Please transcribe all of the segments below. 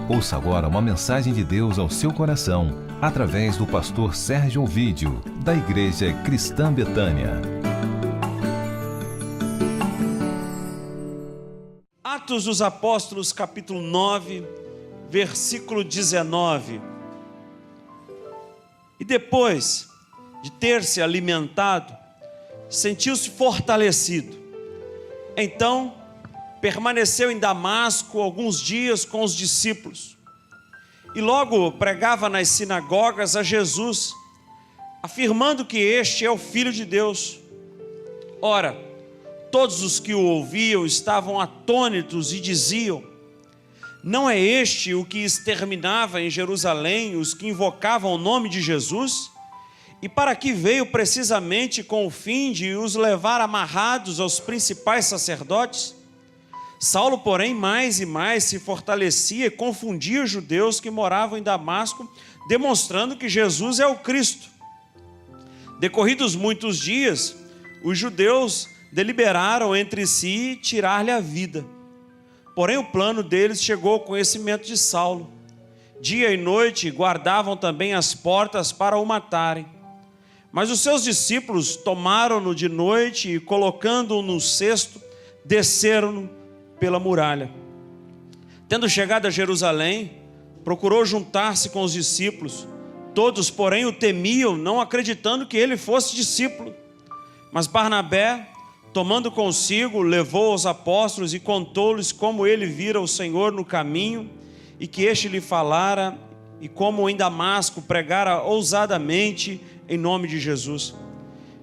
Ouça agora uma mensagem de Deus ao seu coração, através do pastor Sérgio Ovídio, da Igreja Cristã Betânia. Atos dos Apóstolos, capítulo 9, versículo 19. E depois de ter se alimentado, sentiu-se fortalecido. Então, permaneceu em Damasco alguns dias com os discípulos. E logo pregava nas sinagogas a Jesus, afirmando que este é o Filho de Deus. Ora, todos os que o ouviam estavam atônitos e diziam: não é este o que exterminava em Jerusalém os que invocavam o nome de Jesus? E para que veio precisamente com o fim de os levar amarrados aos principais sacerdotes? Saulo, porém, mais e mais se fortalecia e confundia os judeus que moravam em Damasco, demonstrando que Jesus é o Cristo. Decorridos muitos dias, os judeus deliberaram entre si tirar-lhe a vida. Porém, o plano deles chegou ao conhecimento de Saulo. Dia e noite guardavam também as portas para o matarem. Mas os seus discípulos tomaram-no de noite e, colocando-o num cesto, desceram-no pela muralha. Tendo chegado a Jerusalém, procurou juntar-se com os discípulos. Todos, porém, o temiam, não acreditando que ele fosse discípulo. Mas Barnabé, tomando consigo, levou aos apóstolos e contou-lhes como ele vira o Senhor no caminho e que este lhe falara, e como em Damasco pregara ousadamente em nome de Jesus.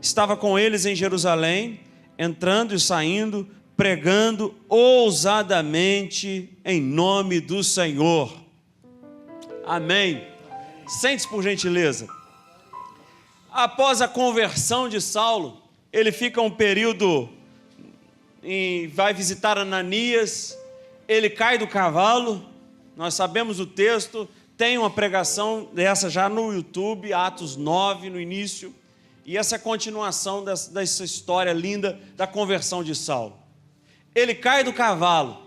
Estava com eles em Jerusalém, entrando e saindo, pregando ousadamente em nome do Senhor. Amém. Sente-se, por gentileza. Após a conversão de Saulo, ele fica um período e vai visitar Ananias. Ele cai do cavalo. Nós sabemos o texto. Tem uma pregação dessa já no YouTube, Atos 9, no início. E essa é a continuação dessa história linda da conversão de Saulo. Ele cai do cavalo.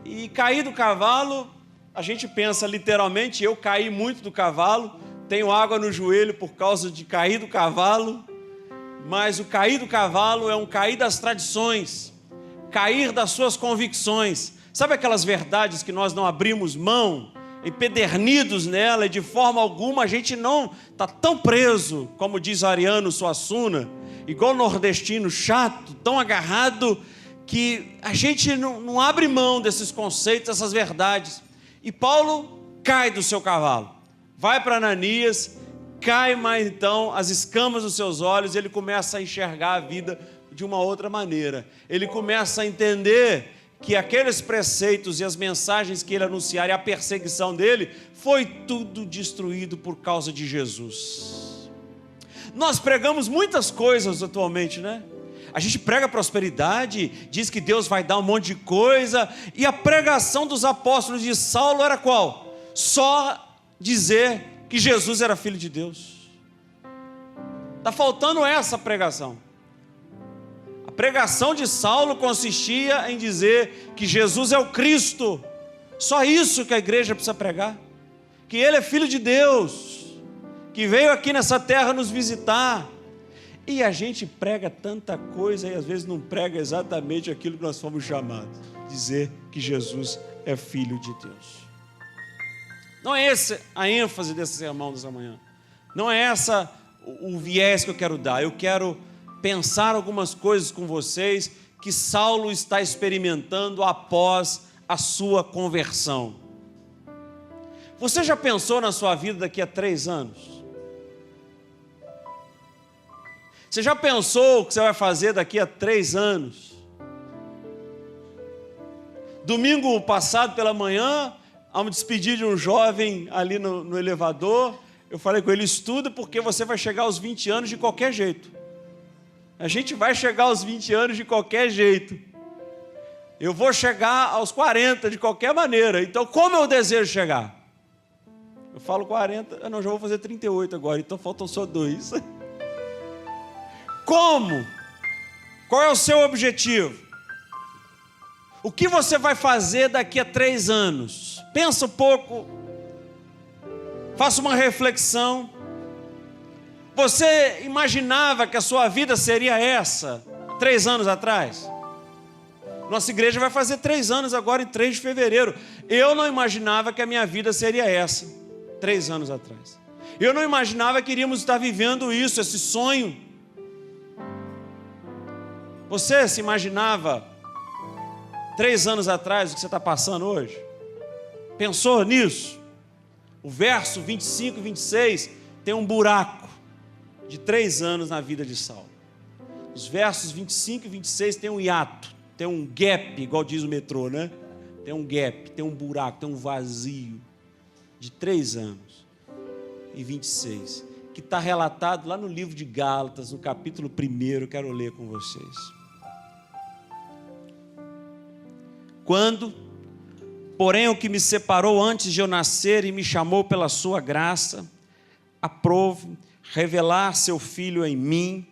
E cair do cavalo, a gente pensa literalmente, eu caí muito do cavalo, tenho água no joelho por causa de cair do cavalo, mas o cair do cavalo é um cair das tradições, cair das suas convicções. Sabe aquelas verdades que nós não abrimos mão, empedernidos nela, e de forma alguma a gente não está tão preso, como diz Ariano Suassuna, igual nordestino chato, tão agarrado, que a gente não abre mão desses conceitos, dessas verdades. E Paulo cai do seu cavalo, vai para Ananias, cai mais então as escamas dos seus olhos, e ele começa a enxergar a vida de uma outra maneira. Ele começa a entender que aqueles preceitos e as mensagens que ele anunciara e a perseguição dele, foi tudo destruído por causa de Jesus. Nós pregamos muitas coisas atualmente, né? A gente prega prosperidade, diz que Deus vai dar um monte de coisa, e a pregação dos apóstolos de Saulo era qual? Só dizer que Jesus era Filho de Deus. Está faltando essa pregação. A pregação de Saulo consistia em dizer que Jesus é o Cristo. Só isso que a igreja precisa pregar. Que Ele é Filho de Deus, que veio aqui nessa terra nos visitar. E a gente prega tanta coisa e às vezes não prega exatamente aquilo que nós fomos chamados. Dizer que Jesus é Filho de Deus. Não é essa a ênfase desse sermão dessa manhã. Não é essa o viés que eu quero dar. Eu quero pensar algumas coisas com vocês que Saulo está experimentando após a sua conversão. Você já pensou na sua vida daqui a 3 anos? Você já pensou o que você vai fazer daqui a 3 anos? Domingo passado pela manhã, ao me despedir de um jovem ali no elevador, eu falei com ele: estuda, porque você vai chegar aos 20 anos de qualquer jeito. A gente vai chegar aos 20 anos de qualquer jeito. Eu vou chegar aos 40 de qualquer maneira. Então, como eu desejo chegar? Eu falo 40, já vou fazer 38 agora, então faltam só 2. Como? Qual é o seu objetivo? O que você vai fazer daqui a 3 anos? Pensa um pouco, faça uma reflexão. Você imaginava que a sua vida seria essa 3 anos atrás? Nossa igreja vai fazer 3 anos agora em 3 de fevereiro. Eu não imaginava que a minha vida seria essa 3 anos atrás. Eu não imaginava que iríamos estar vivendo isso, esse sonho. Você se imaginava 3 anos atrás o que você está passando hoje? Pensou nisso? O verso 25 e 26 tem um buraco de 3 anos na vida de Saulo. Os versos 25 e 26 tem um hiato, tem um gap, igual diz o metrô, né? Tem um gap, tem um buraco, tem um vazio de 3 anos e 26, que está relatado lá no livro de Gálatas, no capítulo 1, eu quero ler com vocês. Quando, porém, o que me separou antes de eu nascer e me chamou pela sua graça, aprove revelar seu Filho em mim,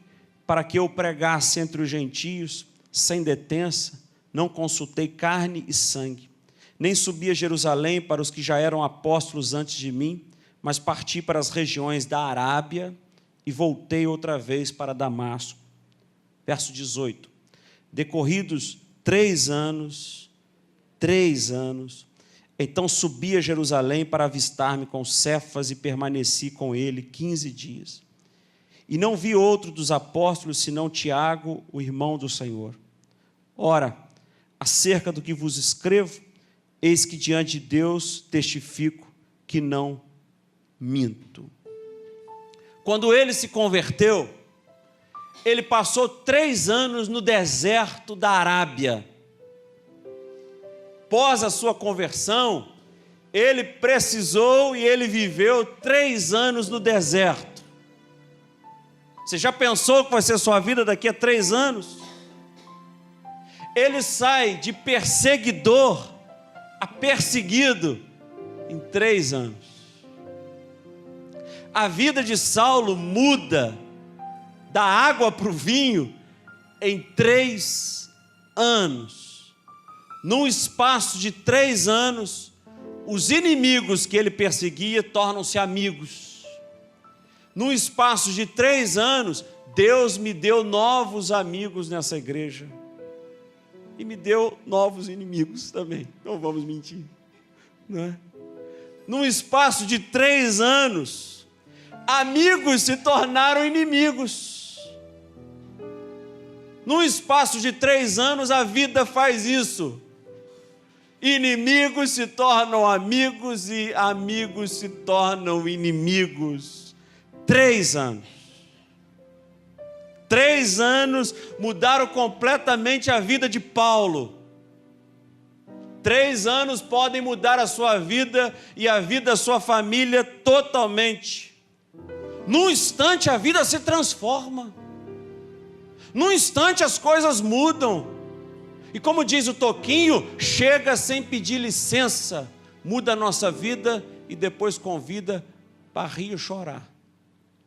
para que eu pregasse entre os gentios, sem detença, não consultei carne e sangue, nem subi a Jerusalém para os que já eram apóstolos antes de mim, mas parti para as regiões da Arábia e voltei outra vez para Damasco. Verso 18. Decorridos 3 anos, então subi a Jerusalém para avistar-me com Cefas e permaneci com ele 15 dias. E não vi outro dos apóstolos senão Tiago, o irmão do Senhor. Ora, acerca do que vos escrevo, eis que diante de Deus testifico que não minto. Quando ele se converteu, ele passou 3 anos no deserto da Arábia. Após a sua conversão, ele precisou e ele viveu 3 anos no deserto. Você já pensou que vai ser sua vida daqui a 3 anos? Ele sai de perseguidor a perseguido em 3 anos. A vida de Saulo muda da água para o vinho em 3 anos. Num espaço de 3 anos, os inimigos que ele perseguia tornam-se amigos. Num espaço de 3 anos, Deus me deu novos amigos nessa igreja. E me deu novos inimigos também. Não vamos mentir, não é? Num espaço de 3 anos, amigos se tornaram inimigos. Num espaço de 3 anos, a vida faz isso. Inimigos se tornam amigos e amigos se tornam inimigos. 3 anos. 3 anos mudaram completamente a vida de Paulo. 3 anos podem mudar a sua vida e a vida da sua família totalmente. Num instante a vida se transforma. Num instante as coisas mudam. E como diz o Toquinho, chega sem pedir licença, muda a nossa vida e depois convida para rir e chorar.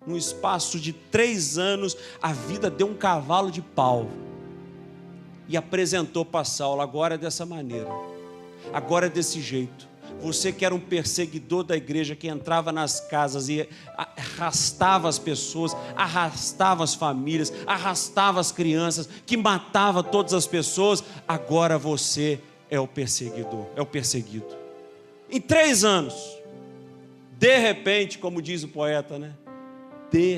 Num espaço de 3 anos, a vida deu um cavalo de pau e apresentou para Saulo: agora é dessa maneira, agora é desse jeito. Você que era um perseguidor da igreja, que entrava nas casas e arrastava as pessoas, arrastava as famílias, arrastava as crianças, que matava todas as pessoas, agora você é o perseguidor, é o perseguido. Em 3 anos, de repente, como diz o poeta, né? De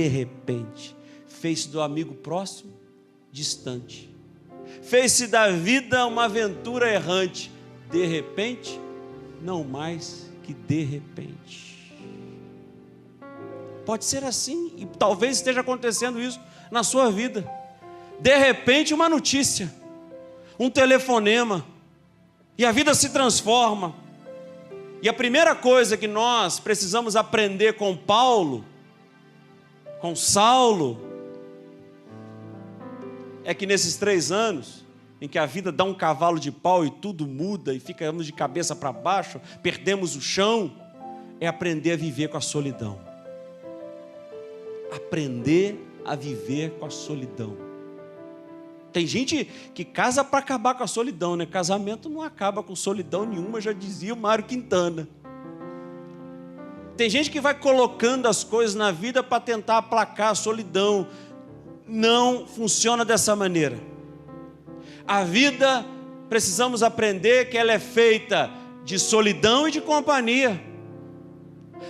repente, fez-se do amigo próximo, distante. Fez-se da vida uma aventura errante. De repente, não mais que de repente. Pode ser assim, e talvez esteja acontecendo isso na sua vida. De repente, uma notícia, um telefonema, e a vida se transforma. E a primeira coisa que nós precisamos aprender com Paulo, com Saulo, é que nesses 3 anos, em que a vida dá um cavalo de pau e tudo muda, e ficamos de cabeça para baixo, perdemos o chão, é aprender a viver com a solidão. Aprender a viver com a solidão. Tem gente que casa para acabar com a solidão, né? Casamento não acaba com solidão nenhuma, já dizia o Mário Quintana. Tem gente que vai colocando as coisas na vida para tentar aplacar a solidão. Não funciona dessa maneira. A vida, precisamos aprender que ela é feita de solidão e de companhia.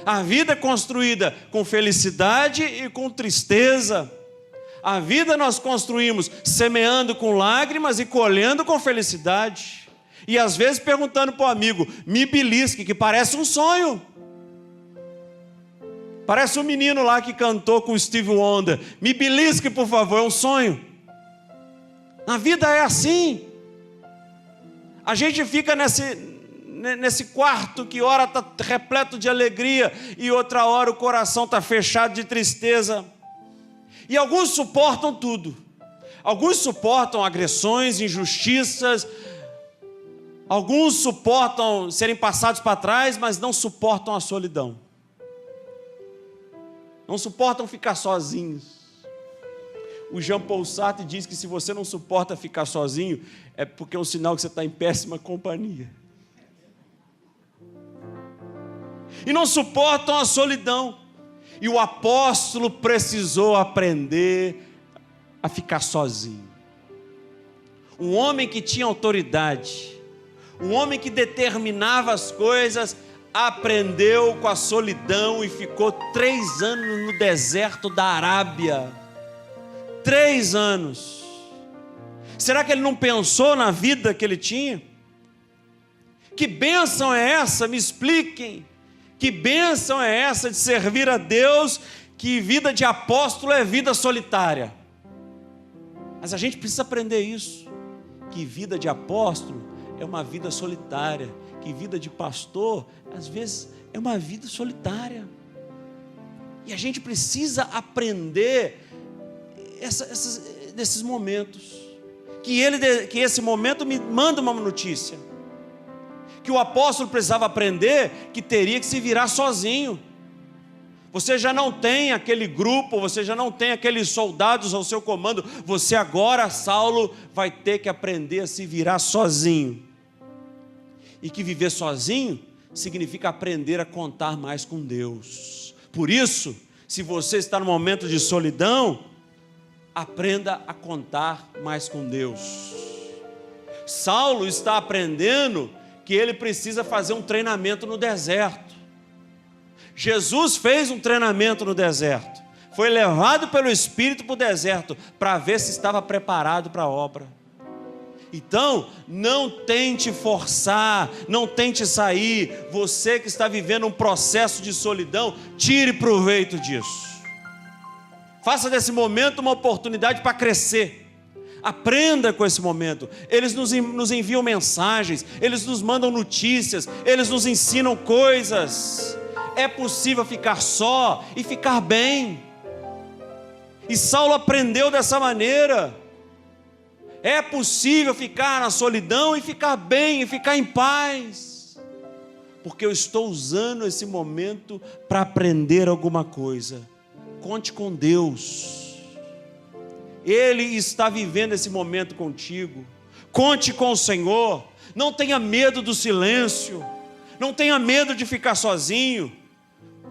A vida é construída com felicidade e com tristeza. A vida nós construímos semeando com lágrimas e colhendo com felicidade. E às vezes perguntando para o amigo, me belisque, que parece um sonho. Parece um menino lá que cantou com o Stevie Wonder. Me belisque, por favor, é um sonho. A vida é assim. A gente fica nesse quarto que ora está repleto de alegria e outra hora o coração está fechado de tristeza. E alguns suportam tudo. Alguns suportam agressões, injustiças. Alguns suportam serem passados para trás, mas não suportam a solidão. Não suportam ficar sozinhos. O Jean Paul Sartre diz que se você não suporta ficar sozinho, é porque é um sinal que você está em péssima companhia. E não suportam a solidão. E o apóstolo precisou aprender a ficar sozinho. Um homem que tinha autoridade, um homem que determinava as coisas, aprendeu com a solidão e ficou 3 anos no deserto da Arábia. 3 anos. Será que ele não pensou na vida que ele tinha? Que bênção é essa? Me expliquem. Que bênção é essa de servir a Deus, que vida de apóstolo é vida solitária. Mas a gente precisa aprender isso, que vida de apóstolo é uma vida solitária, que vida de pastor, às vezes, é uma vida solitária. E a gente precisa aprender desses momentos, que esse momento me manda uma notícia, que o apóstolo precisava aprender que teria que se virar sozinho. Você já não tem aquele grupo, você já não tem aqueles soldados ao seu comando, você agora, Saulo, vai ter que aprender a se virar sozinho. E que viver sozinho significa aprender a contar mais com Deus. Por isso, se você está no momento de solidão, aprenda a contar mais com Deus. Saulo está aprendendo que ele precisa fazer um treinamento no deserto. Jesus fez um treinamento no deserto. Foi levado pelo Espírito para o deserto para ver se estava preparado para a obra. Então, não tente forçar, não tente sair. Você que está vivendo um processo de solidão, tire proveito disso. Faça desse momento uma oportunidade para crescer. Aprenda com esse momento. Eles nos enviam mensagens, eles nos mandam notícias, eles nos ensinam coisas. É possível ficar só e ficar bem. E Saulo aprendeu dessa maneira. É possível ficar na solidão e ficar bem, e ficar em paz. Porque eu estou usando esse momento para aprender alguma coisa. Conte com Deus. Ele está vivendo esse momento contigo. Conte com o Senhor. Não tenha medo do silêncio. Não tenha medo de ficar sozinho,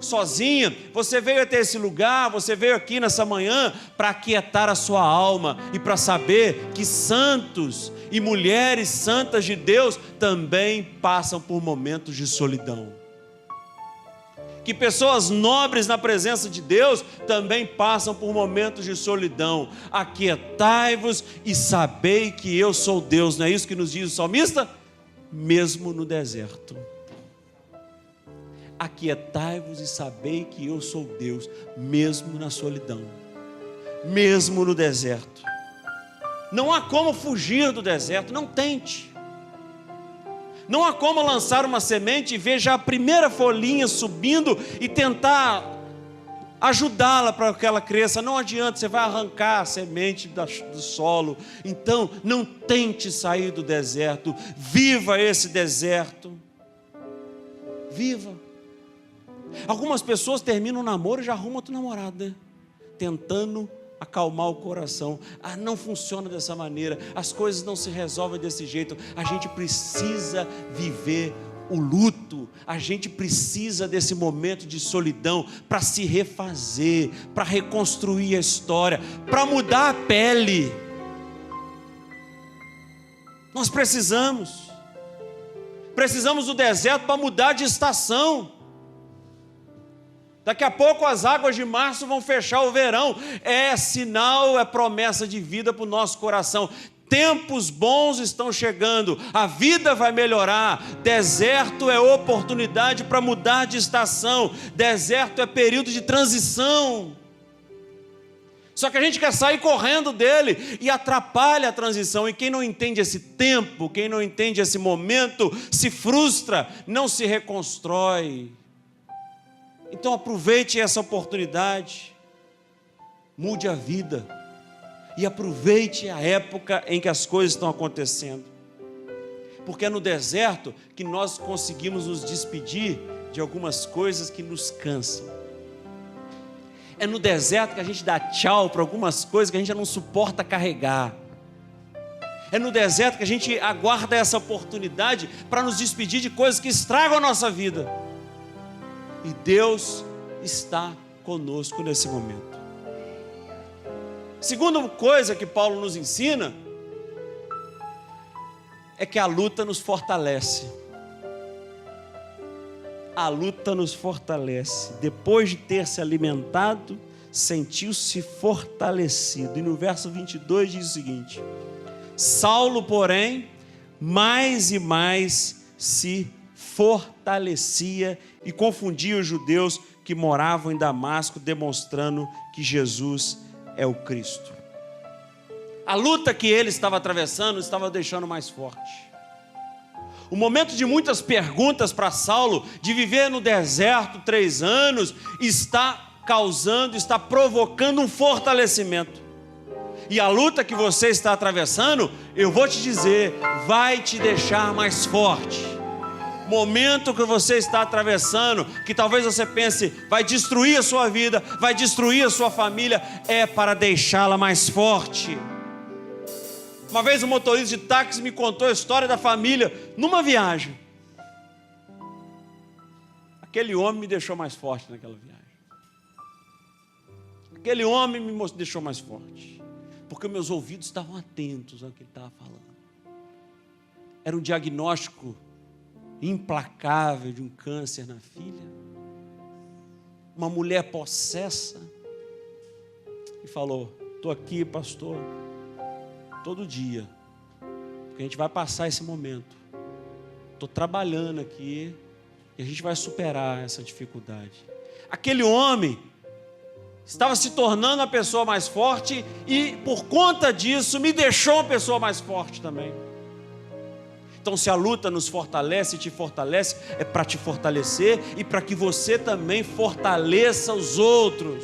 sozinha. Você veio até esse lugar, você veio aqui nessa manhã para aquietar a sua alma e para saber que santos e mulheres santas de Deus também passam por momentos de solidão. Que pessoas nobres na presença de Deus também passam por momentos de solidão. Aquietai-vos e sabei que eu sou Deus. Não é isso que nos diz o salmista? Mesmo no deserto. Aquietai-vos e sabei que eu sou Deus, mesmo na solidão, mesmo no deserto. Não há como fugir do deserto, não tente. Não há como lançar uma semente e ver já a primeira folhinha subindo e tentar ajudá-la para que ela cresça. Não adianta, você vai arrancar a semente do solo. Então, não tente sair do deserto. Viva esse deserto. Viva. Algumas pessoas terminam o namoro e já arrumam outro namorado, né? Tentando acalmar o coração. Não funciona dessa maneira, as coisas não se resolvem desse jeito. A gente precisa viver o luto, a gente precisa desse momento de solidão para se refazer, para reconstruir a história, para mudar a pele. Nós precisamos do deserto para mudar de estação. Daqui a pouco as águas de março vão fechar o verão. É sinal, é promessa de vida para o nosso coração. Tempos bons estão chegando, a vida vai melhorar. Deserto é oportunidade para mudar de estação. Deserto é período de transição. Só que a gente quer sair correndo dele e atrapalha a transição. E quem não entende esse tempo, quem não entende esse momento, se frustra, não se reconstrói. Então aproveite essa oportunidade, mude a vida e aproveite a época em que as coisas estão acontecendo, porque é no deserto que nós conseguimos nos despedir de algumas coisas que nos cansam. É no deserto que a gente dá tchau para algumas coisas que a gente já não suporta carregar. É no deserto que a gente aguarda essa oportunidade para nos despedir de coisas que estragam a nossa vida. E Deus está conosco nesse momento. Segunda coisa que Paulo nos ensina é que a luta nos fortalece. A luta nos fortalece. Depois de ter se alimentado, sentiu-se fortalecido. E no verso 22 diz o seguinte: Saulo, porém, mais e mais se fortalecia e confundia os judeus que moravam em Damasco, demonstrando que Jesus é o Cristo. A luta que ele estava atravessando estava deixando mais forte. O momento de muitas perguntas para Saulo, de viver no deserto 3 anos, está provocando um fortalecimento. E a luta que você está atravessando, eu vou te dizer, vai te deixar mais forte. Momento que você está atravessando, que talvez você pense, vai destruir a sua vida, vai destruir a sua família, é para deixá-la mais forte. Uma vez um motorista de táxi me contou a história da família numa viagem. Aquele homem me deixou mais forte naquela viagem. Aquele homem me deixou mais forte, porque meus ouvidos estavam atentos ao que ele estava falando. Era um diagnóstico implacável de um câncer na filha, uma mulher possessa, e falou: estou aqui, pastor, todo dia, porque a gente vai passar esse momento, estou trabalhando aqui, e a gente vai superar essa dificuldade. Aquele homem estava se tornando uma pessoa mais forte, e por conta disso me deixou uma pessoa mais forte também. Então, se a luta nos fortalece e te fortalece, é para te fortalecer e para que você também fortaleça os outros.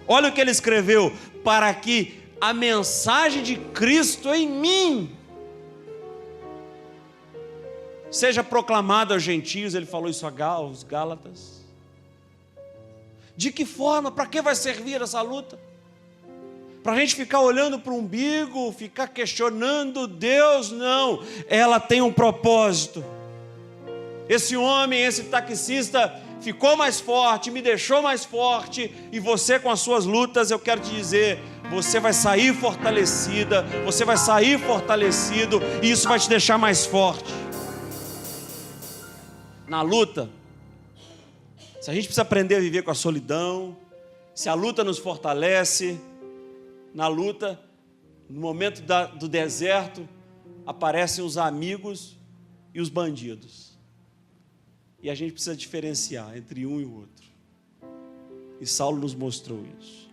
Olha o que ele escreveu: para que a mensagem de Cristo em mim seja proclamada aos gentios. Ele falou isso aos Gálatas. De que forma? Para que vai servir essa luta? Para a gente ficar olhando para o umbigo, ficar questionando Deus? Não, ela tem um propósito. Esse homem, esse taxista ficou mais forte, me deixou mais forte, e você com as suas lutas, eu quero te dizer, você vai sair fortalecida, você vai sair fortalecido, e isso vai te deixar mais forte. Na luta, se a gente precisa aprender a viver com a solidão, se a luta nos fortalece, na luta, no momento do deserto, aparecem os amigos e os bandidos. E a gente precisa diferenciar entre um e o outro. E Saulo nos mostrou isso.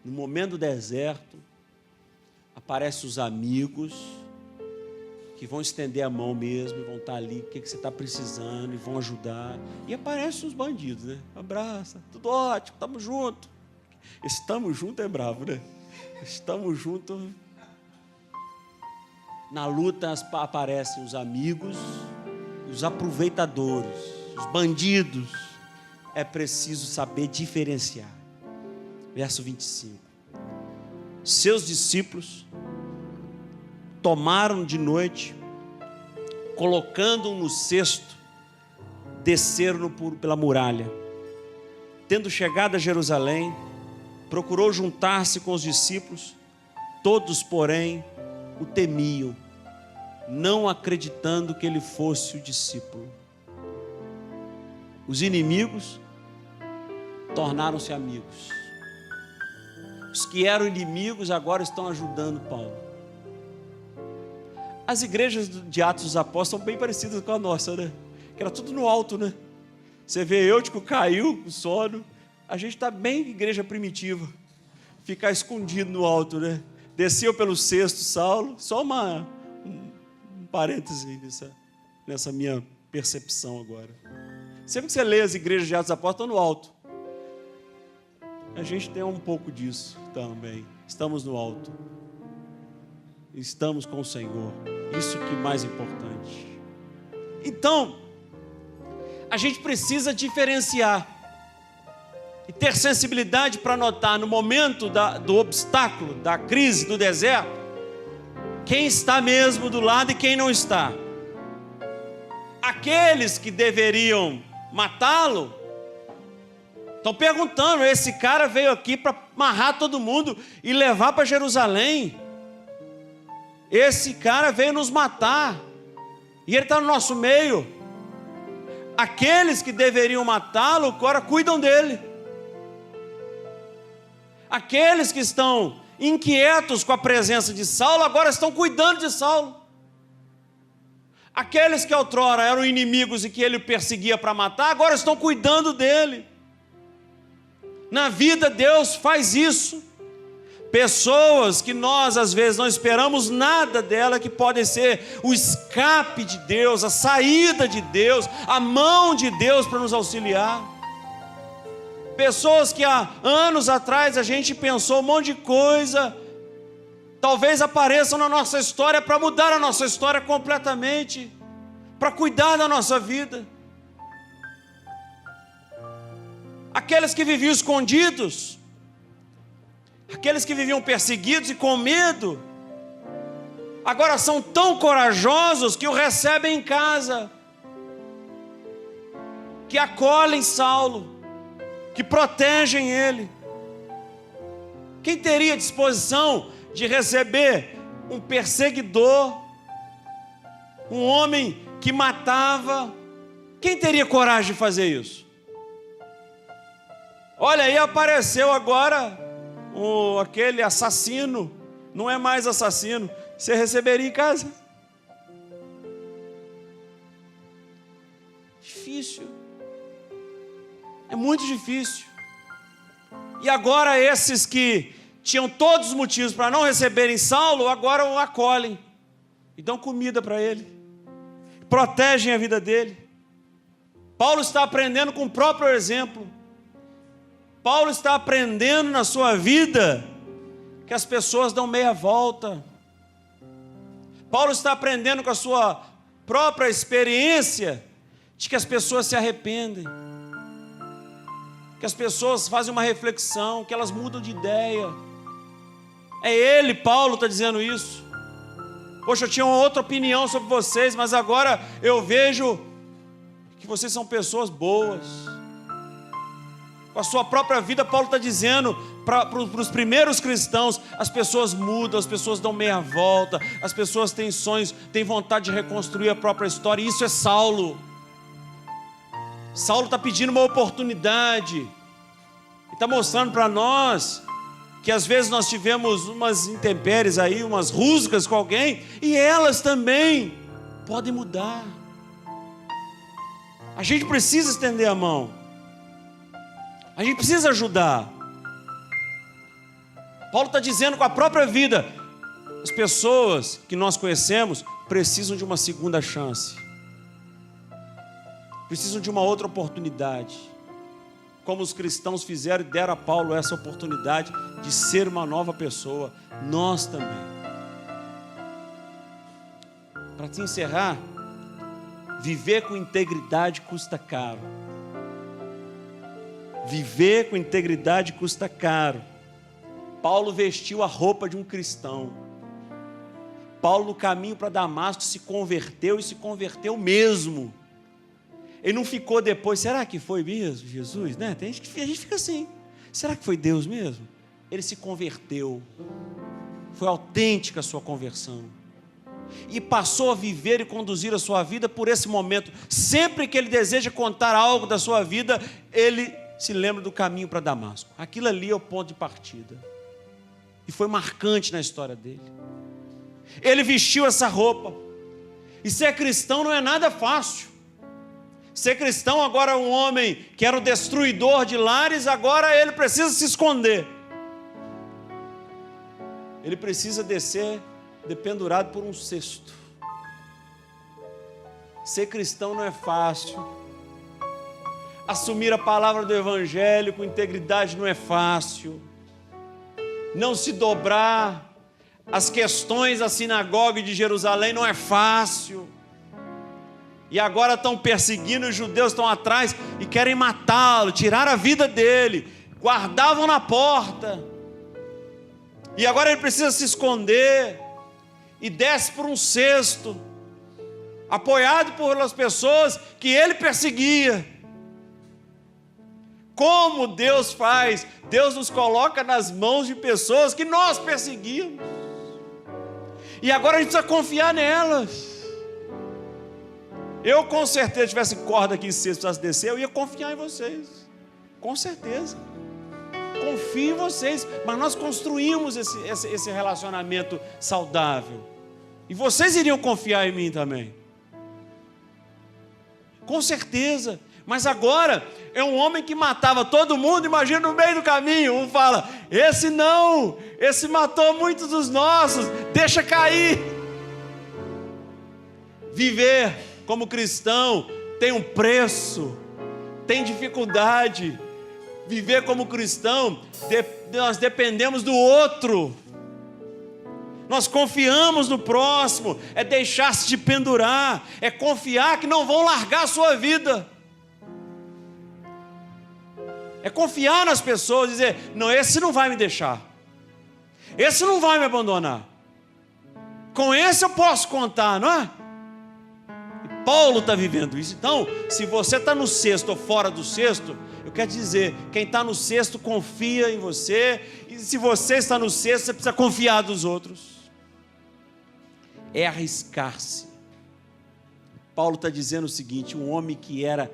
No momento do deserto, aparecem os amigos, que vão estender a mão mesmo, e vão estar ali, o que você está precisando, e vão ajudar. E aparecem os bandidos, né? Abraça, tudo ótimo, estamos juntos. Estamos juntos é bravo, né? Estamos juntos. Na luta aparecem os amigos, os aproveitadores, os bandidos. É preciso saber diferenciar. Verso 25. seus discípulos tomaram de noite, colocando-o no cesto, desceram pela muralha. Tendo chegado a Jerusalém, procurou juntar-se com os discípulos, todos, porém, o temiam, não acreditando que ele fosse o discípulo. Os inimigos tornaram-se amigos. Os que eram inimigos agora estão ajudando Paulo. As igrejas de Atos dos Apóstolos são bem parecidas com a nossa, né? Que era tudo no alto, né? Você vê Eutico caiu, o sono. A gente está bem igreja primitiva. Ficar escondido no alto, né? Desceu pelo cesto Saulo. Só um parêntese nessa minha percepção agora. Sempre que você lê as igrejas de Atos dos Apóstolos, estão no alto. A gente tem um pouco disso também. Estamos no alto. Estamos com o Senhor. Isso que é mais importante. Então, a gente precisa diferenciar e ter sensibilidade para notar no momento do obstáculo, da crise, do deserto, quem está mesmo do lado e quem não está. Aqueles que deveriam matá-lo estão perguntando: esse cara veio aqui para amarrar todo mundo e levar para Jerusalém. Esse cara veio nos matar e ele está no nosso meio. Aqueles que deveriam matá-lo agora cuidam dele. Aqueles que estão inquietos com a presença de Saulo agora estão cuidando de Saulo. Aqueles que outrora eram inimigos e que ele perseguia para matar, agora estão cuidando dele. Na vida Deus faz isso. Pessoas que nós às vezes não esperamos nada dela, que podem ser o escape de Deus, a saída de Deus, a mão de Deus para nos auxiliar. Pessoas que há anos atrás a gente pensou um monte de coisa, talvez apareçam na nossa história para mudar a nossa história completamente, para cuidar da nossa vida. Aqueles que viviam escondidos, aqueles que viviam perseguidos e com medo, agora são tão corajosos que o recebem em casa, que acolhem Saulo, que protegem ele. Quem teria disposição de receber um perseguidor, um homem que matava? Quem teria coragem de fazer isso? Olha aí, apareceu agora aquele assassino, não é mais assassino, você receberia em casa? Difícil, é muito difícil. E agora esses que tinham todos os motivos para não receberem Saulo, agora o acolhem e dão comida para ele, protegem a vida dele. Paulo está aprendendo com o próprio exemplo. Paulo está aprendendo na sua vida que as pessoas dão meia volta. Paulo está aprendendo com a sua própria experiência de que as pessoas se arrependem, que as pessoas fazem uma reflexão, que elas mudam de ideia. É ele, Paulo, está dizendo isso. Poxa, eu tinha uma outra opinião sobre vocês, mas agora eu vejo que vocês são pessoas boas. Com a sua própria vida, Paulo está dizendo para os primeiros cristãos: as pessoas mudam, as pessoas dão meia volta, as pessoas têm sonhos, têm vontade de reconstruir a própria história. E isso é Saulo. Saulo está pedindo uma oportunidade. Ele está mostrando para nós que às vezes nós tivemos umas intempéries aí, umas rusgas com alguém, e elas também podem mudar. A gente precisa estender a mão. A gente precisa ajudar. Paulo está dizendo com a própria vida: as pessoas que nós conhecemos precisam de uma segunda chance, precisam de uma outra oportunidade, como os cristãos fizeram e deram a Paulo essa oportunidade de ser uma nova pessoa. Nós também. Para te encerrar, viver com integridade custa caro. Viver com integridade custa caro. Paulo vestiu a roupa de um cristão. Paulo, no caminho para Damasco, se converteu e se converteu mesmo. Ele não ficou depois, será que foi mesmo Jesus? Né? A gente fica assim, será que foi Deus mesmo? Ele se converteu, foi autêntica a sua conversão, e passou a viver e conduzir a sua vida por esse momento. Sempre que ele deseja contar algo da sua vida, ele se lembra do caminho para Damasco. Aquilo ali é o ponto de partida, e foi marcante na história dele. Ele vestiu essa roupa, e ser cristão não é nada fácil. Ser cristão agora, um homem que era o destruidor de lares, agora ele precisa se esconder. Ele precisa descer dependurado por um cesto. Ser cristão não é fácil. Assumir a palavra do Evangelho com integridade não é fácil. Não se dobrar às questões da sinagoga de Jerusalém não é fácil. E agora estão perseguindo, os judeus estão atrás e querem matá-lo, tirar a vida dele. Guardavam na porta. E agora ele precisa se esconder. E desce por um cesto, apoiado pelas pessoas que ele perseguia. Como Deus faz? Deus nos coloca nas mãos de pessoas que nós perseguimos. E agora a gente precisa confiar nelas. Eu, com certeza, se tivesse corda aqui em cesto, precisasse descer, eu ia confiar em vocês. Com certeza. Confio em vocês. Mas nós construímos esse relacionamento saudável. E vocês iriam confiar em mim também. Com certeza. Mas agora é um homem que matava todo mundo. Imagina no meio do caminho. Um fala, esse não, esse matou muitos dos nossos, deixa cair. Viver como cristão tem um preço, tem dificuldade. Viver como cristão, nós dependemos do outro. Nós confiamos no próximo, é deixar-se de pendurar, é confiar que não vão largar a sua vida. É confiar nas pessoas, dizer, não, esse não vai me deixar, esse não vai me abandonar, com esse eu posso contar, não é? E Paulo está vivendo isso. Então, se você está no cesto ou fora do cesto, eu quero dizer, quem está no cesto confia em você, e se você está no cesto, você precisa confiar dos outros. É arriscar-se. Paulo está dizendo o seguinte, um homem que era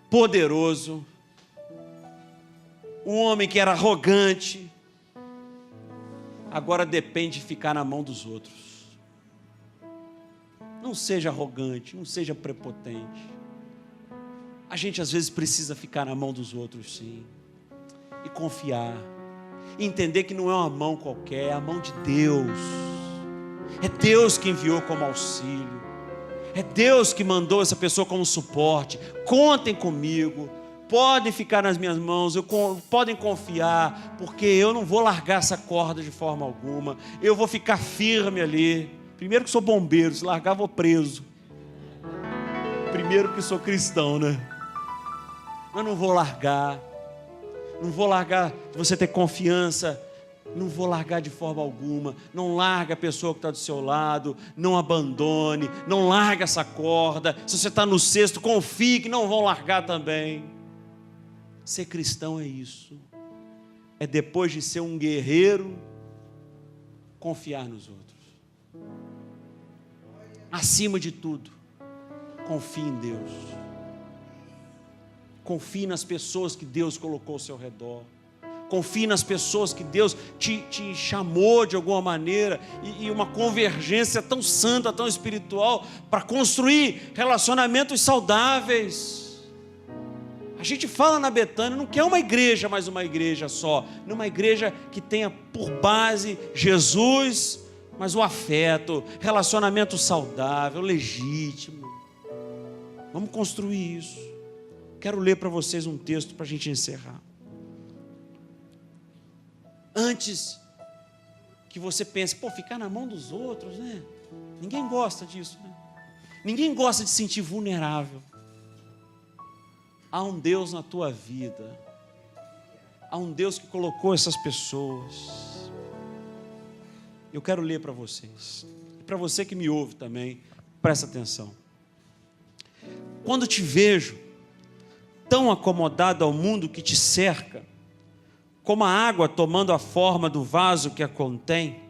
poderoso, um homem que era arrogante, agora depende de ficar na mão dos outros. Não seja arrogante, não seja prepotente. A gente às vezes precisa ficar na mão dos outros, sim, e confiar, e entender que não é uma mão qualquer, é a mão de Deus. É Deus que enviou como auxílio, é Deus que mandou essa pessoa como suporte. Contem comigo, podem ficar nas minhas mãos, podem confiar, porque eu não vou largar essa corda de forma alguma, eu vou ficar firme ali. Primeiro que sou bombeiro, se largar vou preso. Primeiro que sou cristão, né? Mas não vou largar de você ter confiança, não vou largar de forma alguma. Não larga a pessoa que está do seu lado, não abandone, não larga essa corda. Se você está no cesto, confie que não vão largar também. Ser cristão é isso, é depois de ser um guerreiro, confiar nos outros. Acima de tudo, confie em Deus. Confie nas pessoas que Deus colocou ao seu redor. Confie nas pessoas que Deus te chamou de alguma maneira, e uma convergência tão santa, tão espiritual, para construir relacionamentos saudáveis. A gente fala na Betânia, não quer uma igreja, mas uma igreja só, numa igreja que tenha por base Jesus, mas o afeto, relacionamento saudável, legítimo. Vamos construir isso. Quero ler para vocês um texto para a gente encerrar. Antes que você pense, ficar na mão dos outros, né? Ninguém gosta disso, né? Ninguém gosta de se sentir vulnerável. Há um Deus na tua vida. Há um Deus que colocou essas pessoas. Eu quero ler para vocês. E para você que me ouve também, presta atenção. Quando te vejo tão acomodado ao mundo que te cerca, como a água tomando a forma do vaso que a contém,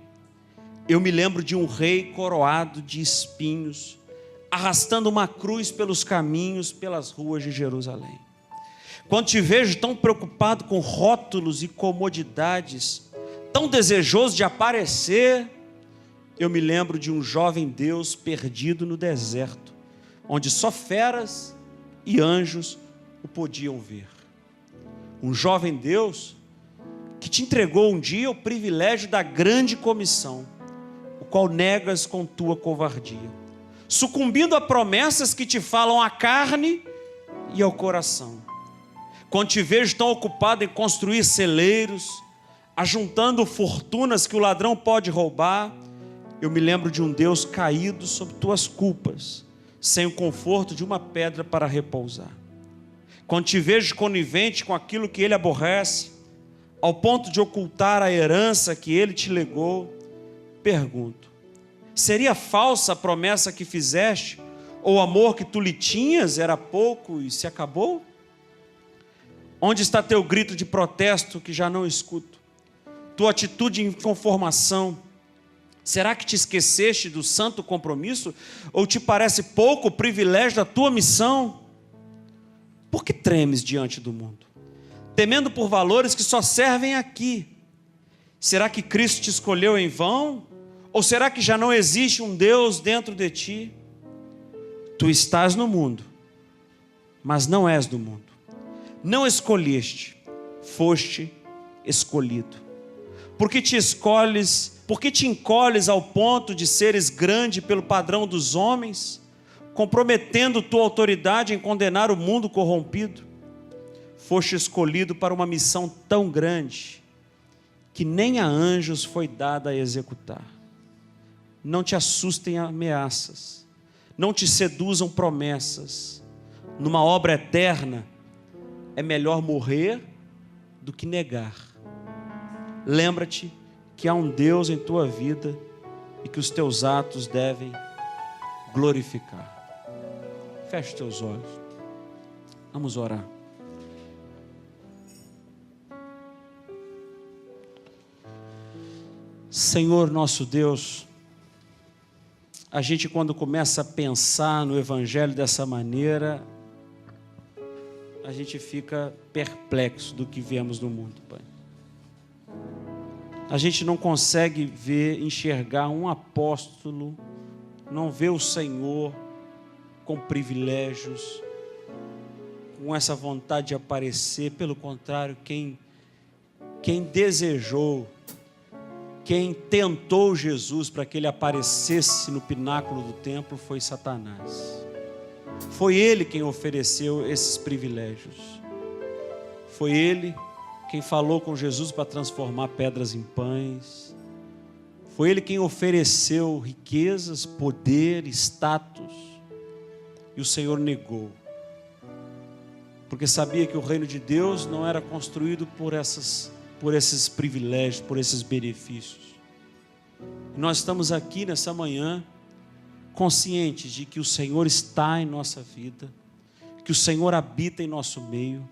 eu me lembro de um rei coroado de espinhos, arrastando uma cruz pelos caminhos, pelas ruas de Jerusalém. Quando te vejo tão preocupado com rótulos e comodidades, tão desejoso de aparecer, eu me lembro de um jovem Deus perdido no deserto, onde só feras e anjos o podiam ver. Um jovem Deus que te entregou um dia o privilégio da grande comissão, o qual negas com tua covardia, sucumbindo a promessas que te falam à carne e ao coração. Quando te vejo tão ocupado em construir celeiros, ajuntando fortunas que o ladrão pode roubar, eu me lembro de um Deus caído sob tuas culpas, sem o conforto de uma pedra para repousar. Quando te vejo conivente com aquilo que ele aborrece, ao ponto de ocultar a herança que ele te legou, pergunto: seria falsa a promessa que fizeste, ou o amor que tu lhe tinhas era pouco e se acabou? Onde está teu grito de protesto que já não escuto? Tua atitude de inconformação? Será que te esqueceste do santo compromisso? Ou te parece pouco o privilégio da tua missão? Por que tremes diante do mundo, temendo por valores que só servem aqui? Será que Cristo te escolheu em vão? Ou será que já não existe um Deus dentro de ti? Tu estás no mundo, mas não és do mundo. Não escolheste, foste escolhido. Porque te encolhes ao ponto de seres grande pelo padrão dos homens, comprometendo tua autoridade em condenar o mundo corrompido? Foste escolhido para uma missão tão grande que nem a anjos foi dada a executar. Não te assustem ameaças, não te seduzam promessas. Numa obra eterna, é melhor morrer do que negar. Lembra-te que há um Deus em tua vida e que os teus atos devem glorificar. Feche teus olhos. Vamos orar. Senhor nosso Deus, a gente quando começa a pensar no Evangelho dessa maneira, a gente fica perplexo do que vemos no mundo, Pai. A gente não consegue enxergar um apóstolo, não vê o Senhor com privilégios, com essa vontade de aparecer. Pelo contrário, quem desejou, quem tentou Jesus para que ele aparecesse no pináculo do templo foi Satanás. Foi ele quem ofereceu esses privilégios. Foi ele quem falou com Jesus para transformar pedras em pães. Foi ele quem ofereceu riquezas, poder, status. E o Senhor negou. Porque sabia que o reino de Deus não era construído por esses privilégios, por esses benefícios. E nós estamos aqui nessa manhã conscientes de que o Senhor está em nossa vida, que o Senhor habita em nosso meio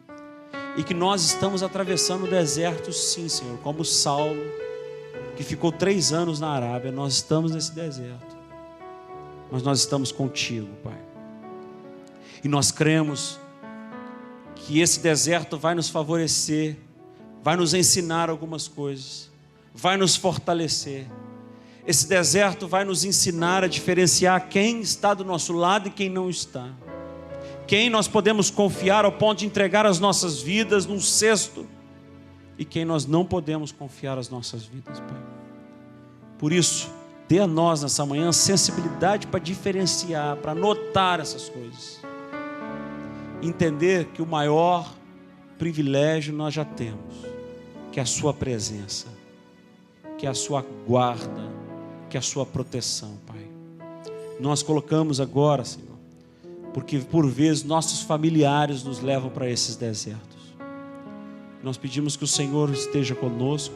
e que nós estamos atravessando o deserto, sim, Senhor, como Saulo, que ficou 3 anos na Arábia. Nós estamos nesse deserto, mas nós estamos contigo, Pai, e nós cremos que esse deserto vai nos favorecer, vai nos ensinar algumas coisas, vai nos fortalecer. Esse deserto vai nos ensinar a diferenciar quem está do nosso lado e quem não está. Quem nós podemos confiar ao ponto de entregar as nossas vidas num cesto e quem nós não podemos confiar as nossas vidas, Pai. Por isso, dê a nós nessa manhã sensibilidade para diferenciar, para notar essas coisas. Entender que o maior privilégio nós já temos, que é a sua presença, que é a sua guarda, que é a sua proteção, Pai. Nós colocamos agora, Senhor, porque por vezes nossos familiares nos levam para esses desertos. Nós pedimos que o Senhor esteja conosco,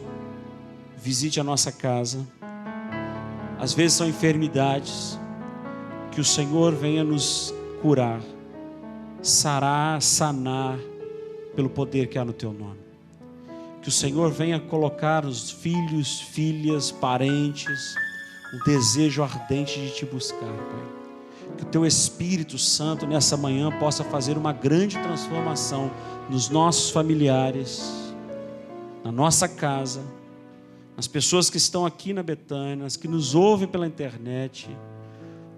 visite a nossa casa. Às vezes são enfermidades, que o Senhor venha nos curar, sarar, sanar, pelo poder que há no Teu nome. Que o Senhor venha colocar os filhos, filhas, parentes, um desejo ardente de Te buscar, Pai. Que o Teu Espírito Santo nessa manhã possa fazer uma grande transformação nos nossos familiares, na nossa casa, nas pessoas que estão aqui na Betânia, as que nos ouvem pela internet.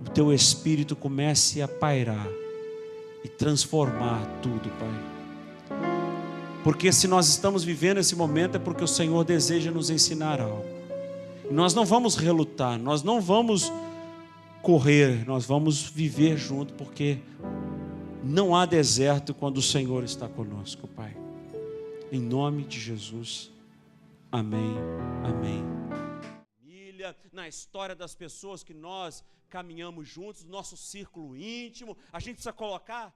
O Teu Espírito comece a pairar e transformar tudo, Pai. Porque se nós estamos vivendo esse momento é porque o Senhor deseja nos ensinar algo. E nós não vamos relutar, nós não vamos correr, nós vamos viver junto, porque não há deserto quando o Senhor está conosco, Pai. Em nome de Jesus. Amém, amém. Na história das pessoas que nós caminhamos juntos, nosso círculo íntimo, a gente precisa colocar